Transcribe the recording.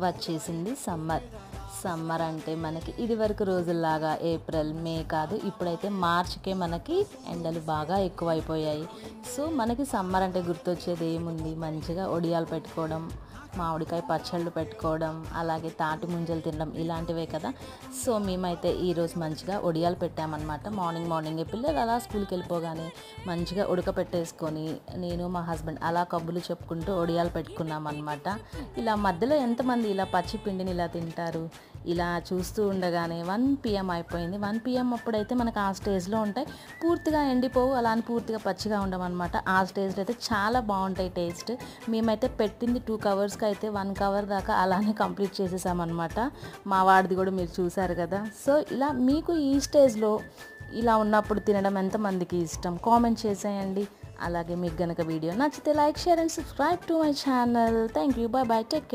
వచ్చేసింది summer. Summer అంటే మనకి ఇదివరకు రోజుల్లాగా ఏప్రిల్, మే కాదు. ఇప్పుడైతే మార్చ్‌కే మనకి ఎండలు బాగా ఎక్కువైపోయాయి. సో, మనకి సమ్మర్ అంటే గుర్తొచ్చేది ఏముంది? మంచిగా ఒడియాలు పెట్టుకోవడం, మామిడికాయ పచ్చళ్ళు పెట్టుకోవడం, అలాగే తాటి ముంజలు తినడం ఇలాంటివే కదా! సో, మేమైతే ఈరోజు మంచిగా ఒడియాలు పెట్టామన్నమాట. మార్నింగే పిల్లలు అలా స్కూల్‌కి వెళ్ళిపోగానే మంచిగా ఉడకపెట్టేసుకొని నేను మా హస్బెండ్ అలా కబుర్లు చెప్పుకుంటూ ఒడియాలు పెట్టుకున్నామన్నమాట. ఇలా మధ్యలో ఎంతమంది ఇలా పచ్చి పిండిని ఇలా తింటారు? ఇలా చూస్తూ ఉండగానే 1 PM అయిపోయింది. 1 PM అప్పుడైతే మనకు ఆ స్టేజ్‌లో ఉంటాయి. పూర్తిగా ఎండిపోవు, అలా అని పూర్తిగా పచ్చిగా ఉండవన్నమాట. ఆ స్టేజ్‌లో అయితే చాలా బాగుంటాయి టేస్ట్. మేమైతే పెట్టింది 2 కవర్స్‌కి అయితే 1 కవర్ దాకా అలానే కంప్లీట్ చేసేసామన్నమాట. మా వాడిది కూడా మీరు చూసారు కదా! సో, ఇలా మీకు ఈ స్టేజ్‌లో ఇలా ఉన్నప్పుడు తినడం ఎంతమందికి ఇష్టం? కామెంట్ చేసేయండి. అలాగే మీకు గనక వీడియో నచ్చితే like, share and subscribe to my channel. Thank you. By by. Take care.